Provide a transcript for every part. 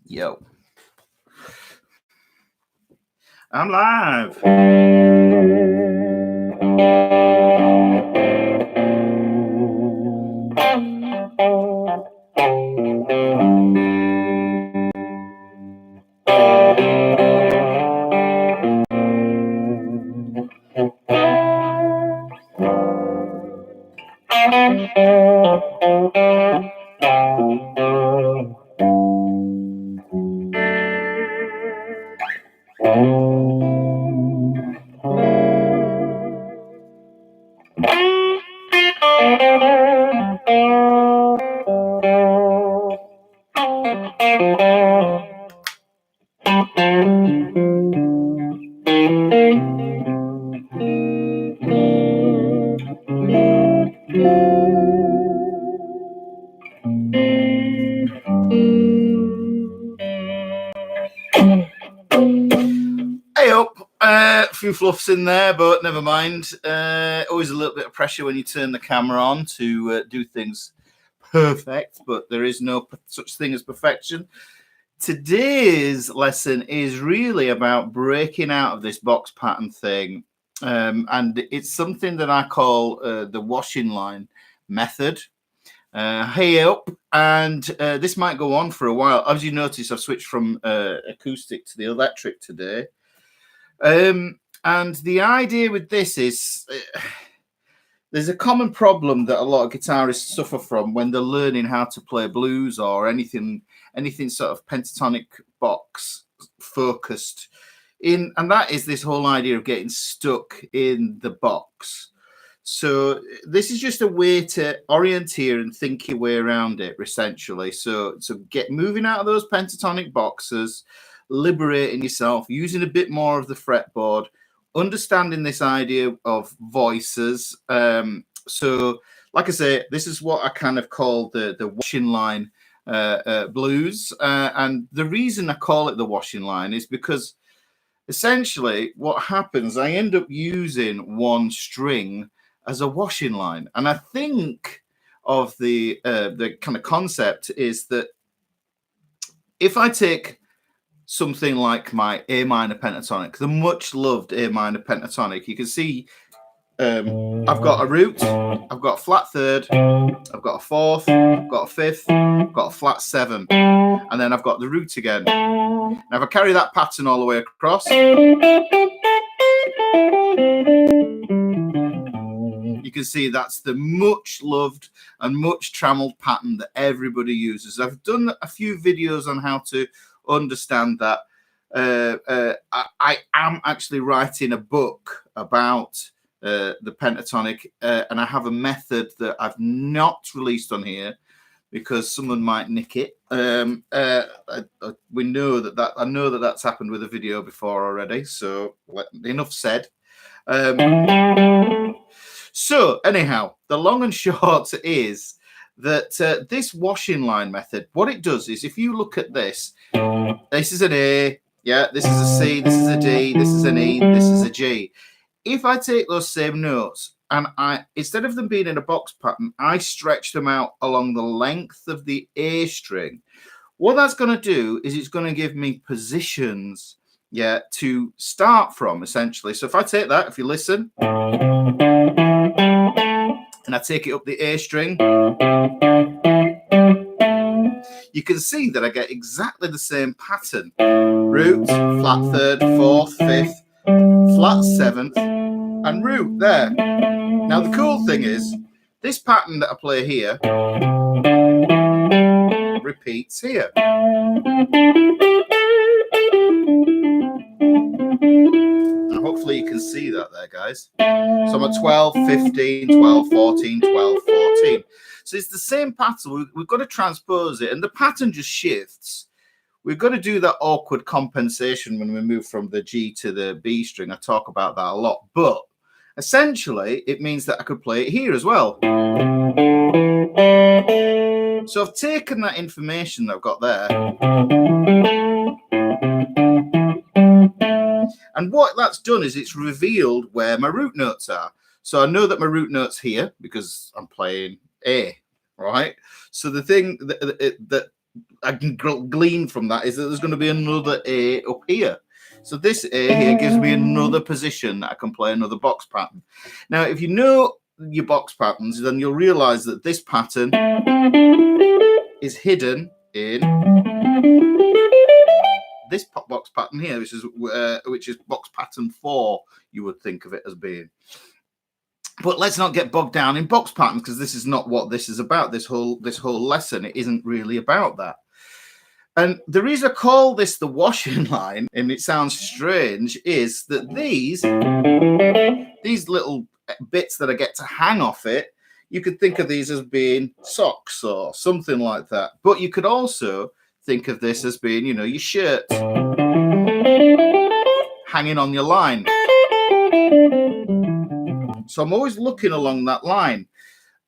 Yo. I'm live. Hey up, a few fluffs in there, but never mind. Always a little bit of pressure when you turn the camera on to do things perfect, but there is no such thing as perfection. Today's lesson is really about breaking out of this box pattern thing, and it's something that I call the washing line method. Hey up, and this might go on for a while. As you notice, I've switched from acoustic to the electric today. And the idea with this is there's a common problem that a lot of guitarists suffer from when they're learning how to play blues or anything sort of pentatonic box focused in, and that is this whole idea of getting stuck in the box. So this is just a way to orienteer and think your way around it, essentially. So get moving out of those pentatonic boxes, liberating yourself, using a bit more of the fretboard, understanding this idea of voices. So, like I say, this is what I kind of call the washing line blues. And the reason I call it the washing line is because essentially what happens, I end up using one string as a washing line. And I think of the kind of concept is that if I take something like my A minor pentatonic, the much loved A minor pentatonic, you can see I've got a root, I've got a flat third, I've got a fourth, I've got a fifth, I've got a flat seven, and then I've got the root again. Now if I carry that pattern all the way across, you can see that's the much loved and much trammeled pattern that everybody uses. I've done a few videos on how to understand that. I am actually writing a book about the pentatonic, and I have a method that I've not released on here because someone might nick it. We know that I know that that's happened with a video before already, so enough said. So anyhow, the long and short is that this washing line method, what it does is, if you look at this, this is an A, yeah, this is a C, this is a D, this is an E, this is a G. If I take those same notes and instead of them being in a box pattern, I stretch them out along the length of the A string, what that's going to do is it's going to give me positions, yeah, to start from, essentially. So if I take that, if you listen, and I take it up the A string, you can see that I get exactly the same pattern. Root, flat third, fourth, fifth, flat seventh, and root there. Now the cool thing is, this pattern that I play here repeats here. And hopefully you can see that there, guys. So I'm at 12, 15, 12, 14, 12, 14. So it's the same pattern. We've got to transpose it, and the pattern just shifts. We've got to do that awkward compensation when we move from the G to the B string. I talk about that a lot, but essentially it means that I could play it here as well. So I've taken that information that I've got there, and what that's done is it's revealed where my root notes are. So I know that my root note's here because I'm playing A, right? So the thing that I can glean from that is that there's going to be another A up here. So this A here gives me another position that I can play another box pattern. Now, if you know your box patterns, then you'll realize that this pattern is hidden in this box pattern here, which is box pattern 4, you would think of it as being. But let's not get bogged down in box patterns, because this is not what this is about. This whole lesson, it isn't really about that. And the reason I call this the washing line, and it sounds strange, is that these little bits that I get to hang off it, you could think of these as being socks or something like that. But you could also think of this as being, your shirt hanging on your line. So I'm always looking along that line.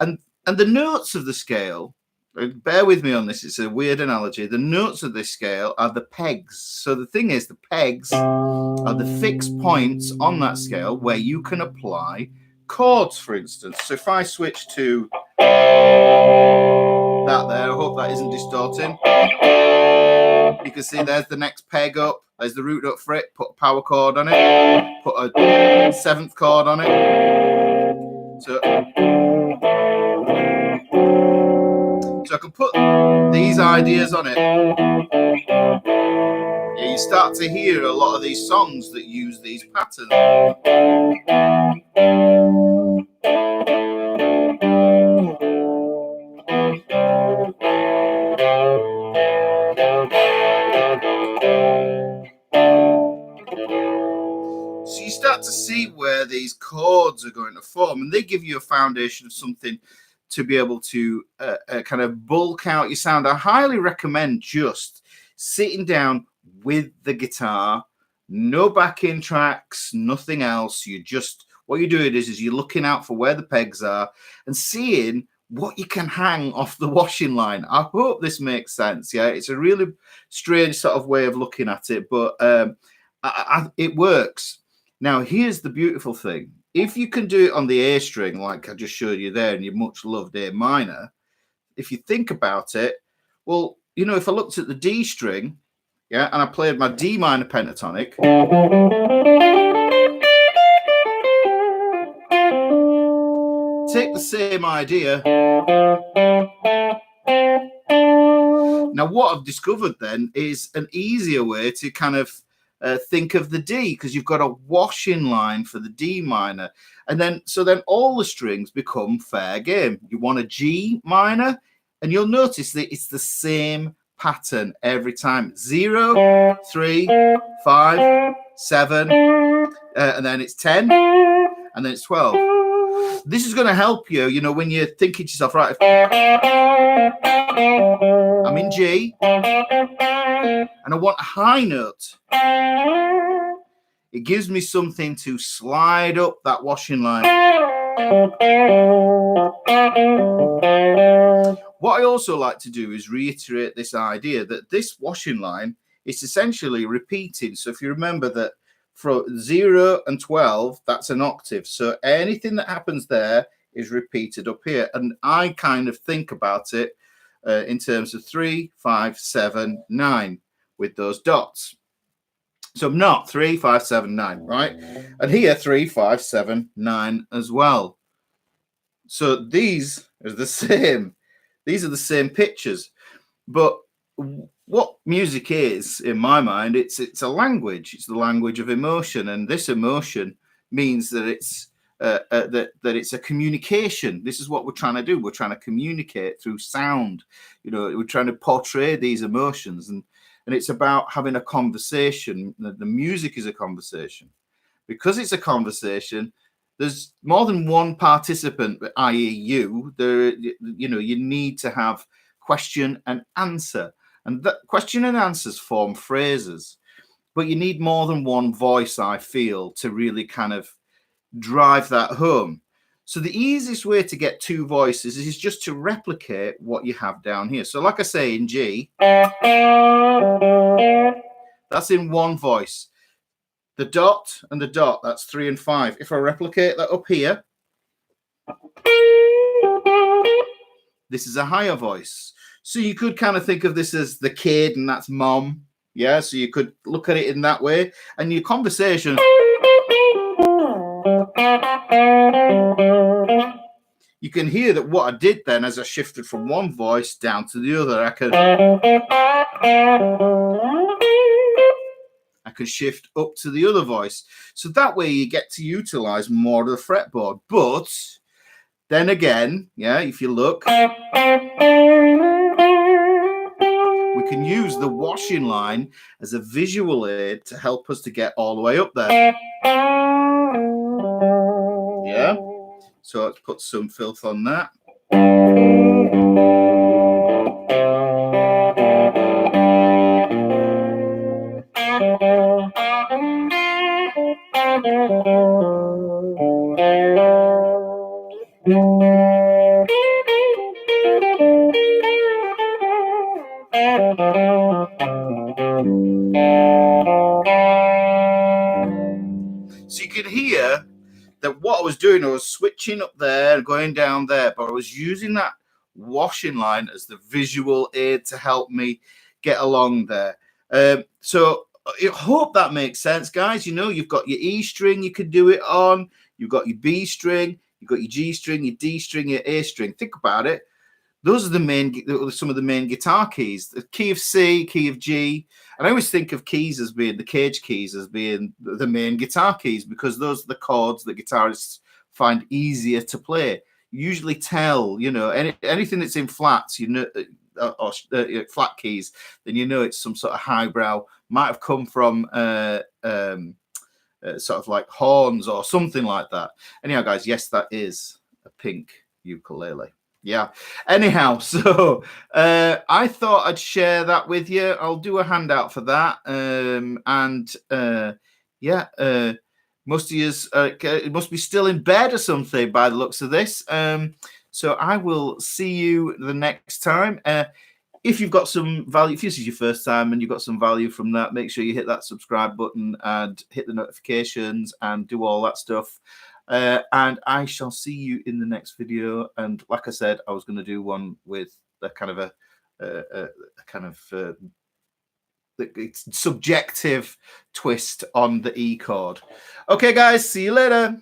And the notes of the scale, bear with me on this, it's a weird analogy. The notes of this scale are the pegs. So the thing is, the pegs are the fixed points on that scale where you can apply chords, for instance. So if I switch to that there, I hope that isn't distorting. You can see there's the next peg up, there's the root note fret, put a power chord on it, put a 7th chord on it. So I can put these ideas on it. Yeah, you start to hear a lot of these songs that use these patterns. So you start to see where these chords are going to form, and they give you a foundation of something to be able to kind of bulk out your sound. I highly recommend just sitting down with the guitar, no backing tracks, nothing else. What you're doing is you're looking out for where the pegs are and seeing what you can hang off the washing line. I hope this makes sense. Yeah, it's a really strange sort of way of looking at it, but it works. Now, here's the beautiful thing. If you can do it on the A string, like I just showed you there, and your much loved A minor, if you think about it, well, if I looked at the D string, yeah, and I played my D minor pentatonic, take the same idea. Now, what I've discovered then is an easier way to kind of think of the D, because you've got a washing line for the D minor, and then all the strings become fair game. You want a G minor, and you'll notice that it's the same pattern every time: 0, 3, 5, 7, and then it's 10, and then it's 12. This is going to help you, when you're thinking to yourself, right, I'm in G and I want a high note. It gives me something to slide up that washing line. What I also like to do is reiterate this idea that this washing line is essentially repeating. So if you remember that from 0 and 12, that's an octave. So anything that happens there is repeated up here. And I kind of think about it in terms of 3, 5, 7, 9 with those dots. So not 3, 5, 7, 9, right? And here 3, 5, 7, 9 as well. So these are the same. These are the same pictures. But what music is, in my mind, it's a language. It's the language of emotion, and this emotion means that it's that it's a communication. This is what we're trying to do. We're trying to communicate through sound. We're trying to portray these emotions, and it's about having a conversation. The music is a conversation. Because it's a conversation, there's more than one participant, i.e. you. You need to have question and answer. And that question and answers form phrases. But you need more than one voice, I feel, to really kind of drive that home. So the easiest way to get two voices is just to replicate what you have down here. So like I say, in G, that's in one voice. The dot and the dot, that's 3 and 5. If I replicate that up here, this is a higher voice. So you could kind of think of this as the kid and that's mom. Yeah, so you could look at it in that way. And your conversation, you can hear that what I did then as I shifted from one voice down to the other, I could shift up to the other voice. So that way you get to utilize more of the fretboard. But then again, yeah, if you look, we can use the washing line as a visual aid to help us to get all the way up there. Yeah. So let's put some filth on that. So you can hear that what I was doing, I was switching up there and going down there, but I was using that washing line as the visual aid to help me get along there. So I hope that makes sense, guys. You know, you've got your E string you could do it on, you've got your B string, you've got your G string, your D string, your A string. Think about it. Those are some of the main guitar keys. The key of C, key of G. And I always think of keys as being the cage keys as being the main guitar keys because those are the chords that guitarists find easier to play. You usually tell, you know, anything that's in flats, you know, or flat keys, then you know it's some sort of highbrow. Might have come from sort of like horns or something like that. Anyhow, guys, yes, that is a pink ukulele. Yeah. Anyhow, so I thought I'd share that with you. I'll do a handout for that. Most of you must be still in bed or something by the looks of this. So I will see you the next time. If you've got some value, if this is your first time and you've got some value from that, make sure you hit that subscribe button and hit the notifications and do all that stuff. And I shall see you in the next video. And like I said, I was going to do one with a kind of subjective twist on the E chord. Okay, guys, see you later.